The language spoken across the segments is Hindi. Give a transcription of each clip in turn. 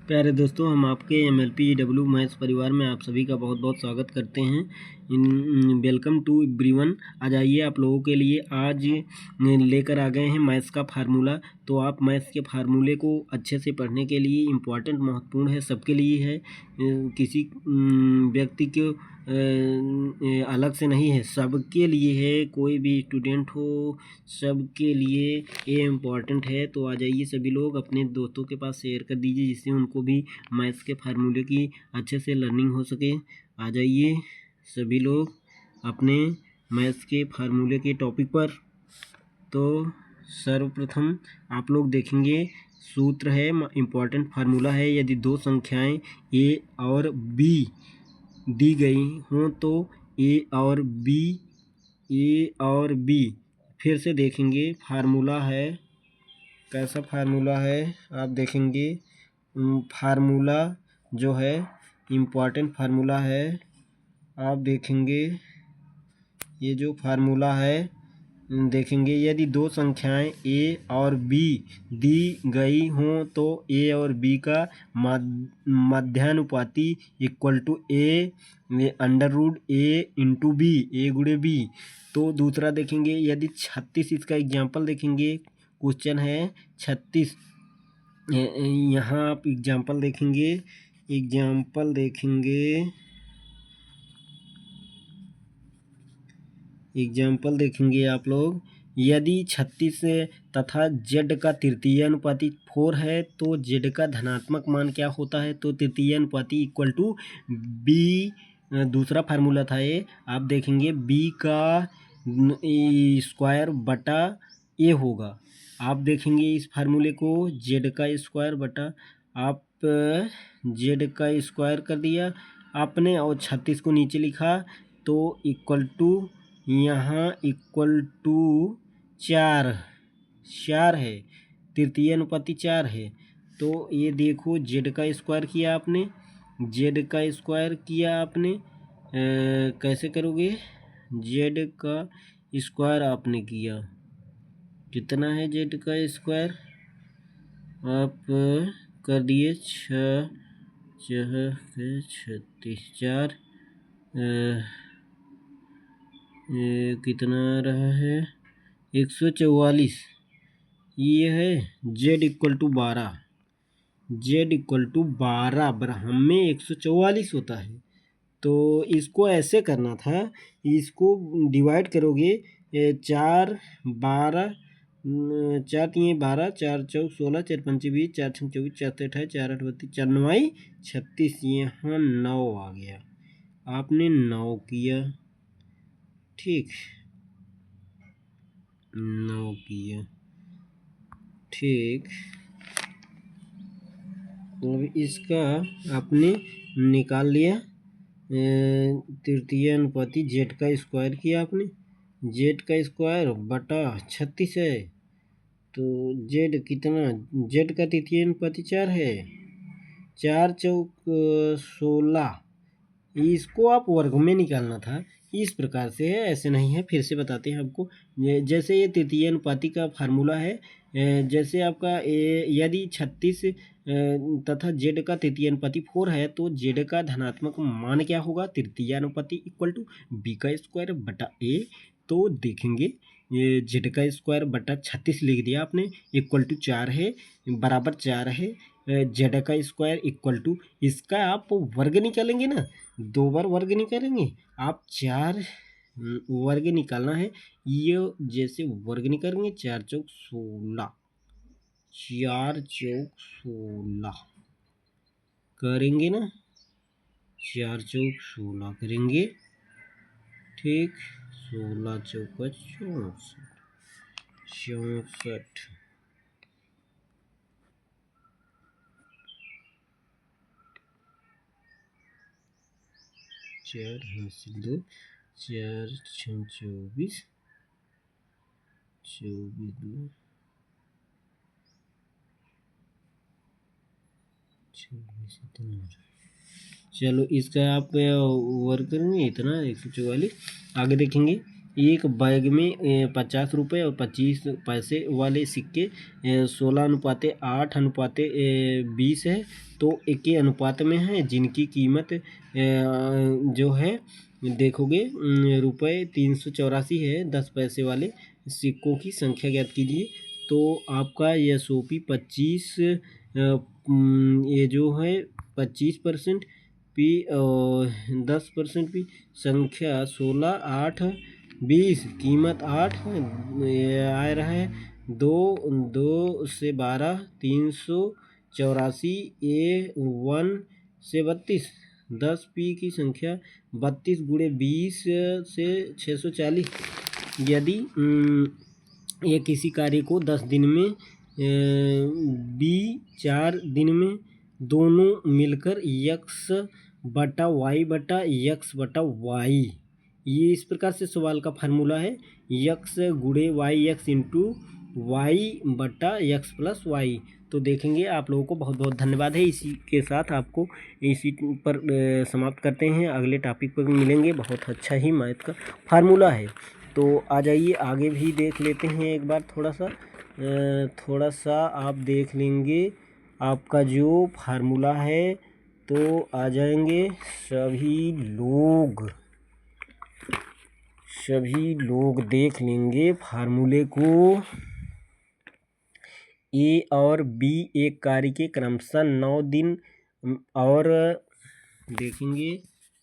प्यारे दोस्तों, हम आपके MLP मैथ्स परिवार में आप सभी का बहुत बहुत स्वागत करते हैं। Welcome to everyone. आज आइए आप लोगों के लिए आज लेकर आ गए हैं मैथ्स का फार्मूला। तो आप मैथ्स के फार्मूले को अच्छे से पढ़ने के लिए इम्पॉर्टेंट महत्वपूर्ण है, सबके लिए है। किसी व्यक्ति को अलग से नहीं है, सबके लिए है। कोई भी स्टूडेंट हो, सबके लिए ये इम्पॉर्टेंट है। तो आ जाइए सभी लोग, अपने दोस्तों के पास शेयर कर दीजिए, जिससे उनको भी मैथ्स के फार्मूले की अच्छे से लर्निंग हो सके। आ जाइए सभी लोग अपने मैथ्स के फार्मूले के टॉपिक पर। तो सर्वप्रथम आप लोग देखेंगे, सूत्र है, इम्पॉर्टेंट फार्मूला है। यदि दो संख्याएं ए और बी दी गई हों तो ए और बी फिर से देखेंगे फार्मूला है। कैसा फार्मूला है आप देखेंगे। फार्मूला जो है इम्पॉर्टेंट फार्मूला है। आप देखेंगे ये जो फार्मूला है देखेंगे, यदि दो संख्याएं ए और बी दी गई हों तो ए और बी का मध्यानुपाती equal to A √a × B, A गुणे बी। तो दूसरा देखेंगे, यदि 36, इसका एग्जाम्पल देखेंगे। क्वेश्चन है 36। यहाँ आप एग्जाम्पल देखेंगे आप लोग। यदि 36 तथा z का तृतीय अनुपाती 4 है तो z का धनात्मक मान क्या होता है? तो तृतीय अनुपाती इक्वल टू b। दूसरा फार्मूला था ये। आप देखेंगे b का स्क्वायर बटा a होगा। आप देखेंगे इस फार्मूले को, z का स्क्वायर बटा, आप z का स्क्वायर कर दिया आपने और 36 को नीचे लिखा, तो इक्वल टू यहाँ इक्वल टू 4 है, तृतीय अनुपाती 4 है। तो ये देखो, z का स्क्वायर किया आपने, कैसे करोगे? z का स्क्वायर आपने किया, कितना है z का स्क्वायर? आप कर दिए 6 36 4, कितना आ रहा है? 144। ये है z इक्वल टू 12। ब्रह्म में 144 होता है। तो इसको ऐसे करना था, इसको डिवाइड करोगे 4 12, 4 3 12, 4 4 16, 4 5 20, 4 6 24, 4 7 28, 4 8 32, 4 9 36। यहाँ 9 आ गया, आपने 9 किया, ठीक, 9 किया, ठीक। अब इसका आपने निकाल लिया, तृतीय अनुपाती z का स्क्वायर किया आपने। z का स्क्वायर बटा 36 है, तो z कितना? z का तृतीय अनुपाती 4 है, 4 चौक 16। इसको आप वर्ग में निकालना था। इस प्रकार से है, ऐसे नहीं है। फिर से बताते हैं आपको। जैसे ये तृतीय अनुपाती का फार्मूला है, जैसे आपका यदि 36 तथा z का तृतीय अनुपाती 4 है तो z का धनात्मक मान क्या होगा? तृतीय अनुपाती इक्वल टू b का स्क्वायर बटा a। तो देखेंगे, ये z का स्क्वायर बटा 36 लिख दिया आपने, इक्वल टू 4 है, बराबर 4 है। z का स्क्वायर इक्वल टू, इसका आप वर्ग निकालेंगे ना, 2 बार वर्ग निकालेंगे आप, 4 वर्ग निकालना है। ये जैसे वर्ग निकालेंगे, 4 चौक 16, 4 चौक 16 करेंगे ना, 4 चौक 16 करेंगे, ठीक। 16 चौका 64, 4 हासिल 2, 4 6 24, 24 2 26। चलो इसका आप वर्क करेंगे, इतना 144। आगे देखेंगे, एक बैग में 50 रुपये और 25 पैसे वाले सिक्के 16:8:20 है। तो एक के अनुपात में है, जिनकी कीमत जो है देखोगे रुपये 384 है। 10 पैसे वाले सिक्कों की संख्या ज्ञात कीजिए। तो आपका यह सोपी 25 ये जो है 25% पी और 10% पी, संख्या 16:8:20, कीमत 8 ये आ रहा है। 2 से 12, 384 A1 से 32, 10 पी की संख्या 32 × 20 से 640। यदि ये किसी कार्य को 10 दिन में बी 4 दिन में दोनों मिलकर x/y/x/y, ये इस प्रकार से सवाल का फार्मूला है x × y(x) × y/x+y। तो देखेंगे। आप लोगों को बहुत बहुत धन्यवाद है। इसी के साथ आपको इसी पर समाप्त करते हैं। अगले टॉपिक पर मिलेंगे। बहुत अच्छा ही मैथ का फार्मूला है। तो आ जाइए आगे भी देख लेते हैं एक बार। थोड़ा सा आप देख लेंगे आपका जो फार्मूला है। तो आ जाएंगे सभी लोग देख लेंगे फार्मूले को। ए और बी एक कार्य के क्रमशः 9 दिन और देखेंगे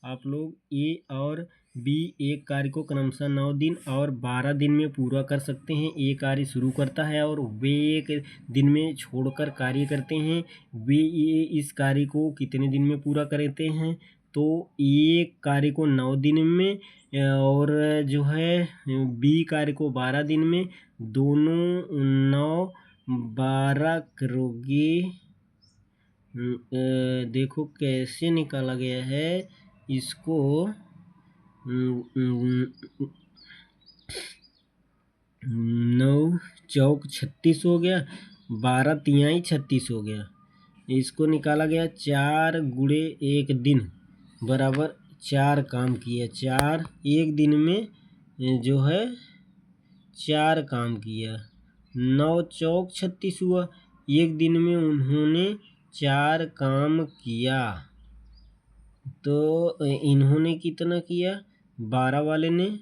आप लोग। ए और बी एक कार्य को क्रमशः 9 दिन और 12 दिन में पूरा कर सकते हैं। ए कार्य शुरू करता है और वे एक दिन में छोड़कर कार्य करते हैं। वे इस कार्य को कितने दिन में पूरा करते हैं? तो एक कार्य को 9 दिन में और जो है बी कार्य को 12 दिन में, दोनों 9-12 करोगे। देखो कैसे निकाला गया है इसको। 9 चौक 36 हो गया, 12 तिहाई 36 हो गया। इसको निकाला गया 4 × 1 दिन बराबर 4 काम किया। 4 एक दिन में जो है 4 काम किया। 9 चौक 36 हुआ। एक दिन में उन्होंने 4 काम किया। तो इन्होंने कितना किया? 12 वाले ने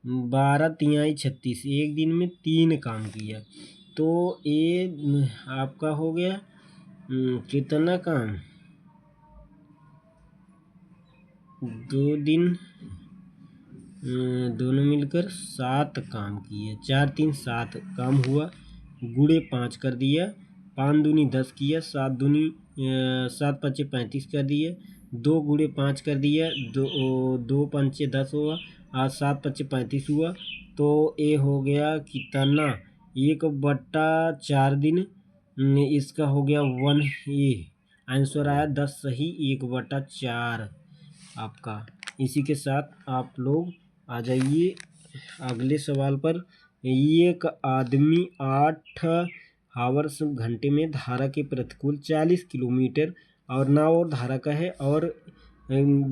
12 तिहाई 36, एक दिन में 3 काम किया। तो ये आपका हो गया कितना काम? 2 दिन दोनों मिलकर 7 काम किए। 4 3 7 काम हुआ। गुणे 5 कर दिया। 5 दूनी 10 किया। 7 दूनी 7 5 35 कर दिया। 2 × 5 कर दिया। 2 5 10 हुआ। आज 7 5 35 हुआ। तो ये हो गया कितना? 1/4 दिन। इसका हो गया 1। ये आंसर आया 10 सही। 1/4 आपका। इसी के साथ आप लोग आ जाइए अगले सवाल पर। एक आदमी 8 हावर्स घंटे में धारा के प्रतिकूल 40 किलोमीटर और नाव धारा का है और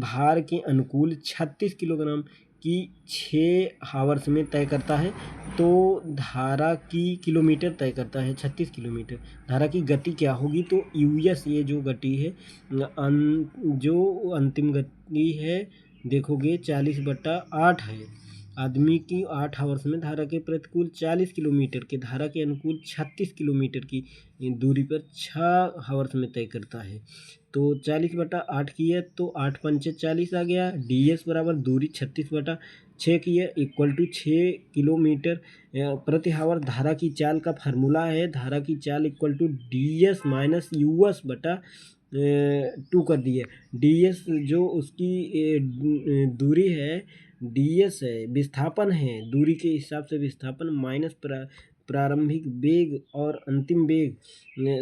भार के अनुकूल 36 किलोग्राम की 6 हावर्स में तय करता है। तो धारा की किलोमीटर तय करता है 36 किलोमीटर। धारा की गति क्या होगी? तो यूएस ये जो गति है जो अंतिम गति है देखोगे 40/8 है। आदमी की 8 हावर्स में धारा के प्रतिकूल 40 किलोमीटर के धारा के अनुकूल 36 किलोमीटर की दूरी पर 6 हावर्स में तय करता है। तो 40/8 की है तो 8 पंचे 40 आ गया। ds बराबर दूरी 36/6 की है इक्वल टू 6 किलोमीटर प्रति हावर। धारा की चाल का फार्मूला है धारा की चाल equal to ds minus US बटा 2 कर दिए। ds जो उसकी दूरी है, ds है विस्थापन है, दूरी के हिसाब से विस्थापन माइनस प्रारंभिक वेग और अंतिम वेग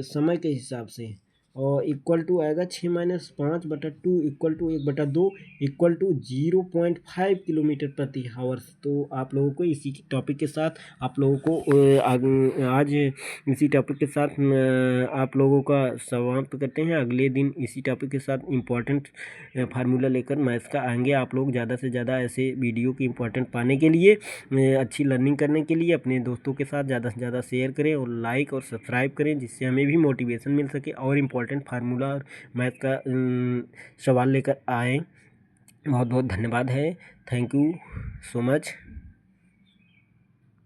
समय के हिसाब से। और इक्वल टू आएगा 6-5/2 equal to 1/2 equal to 0.5 kilometre प्रति हावर्स। तो आप लोगों को इसी टॉपिक के साथ आप लोगों को आज इसी टॉपिक के साथ आप लोगों का समाप्त करते हैं। अगले दिन इसी टॉपिक के साथ इम्पोर्टेंट फार्मूला लेकर मैथ्स का आएंगे। आप लोग ज़्यादा से ज़्यादा ऐसे वीडियो की इम्पोर्टेंट पाने के लिए, अच्छी लर्निंग करने के लिए अपने दोस्तों के साथ ज़्यादा से ज़्यादा शेयर करें और लाइक और सब्सक्राइब करें, जिससे हमें भी मोटिवेशन मिल सके और इम्पोर्टेंट फार्मूला और मैथ का सवाल लेकर आएँ। बहुत बहुत धन्यवाद है। Thank you so much.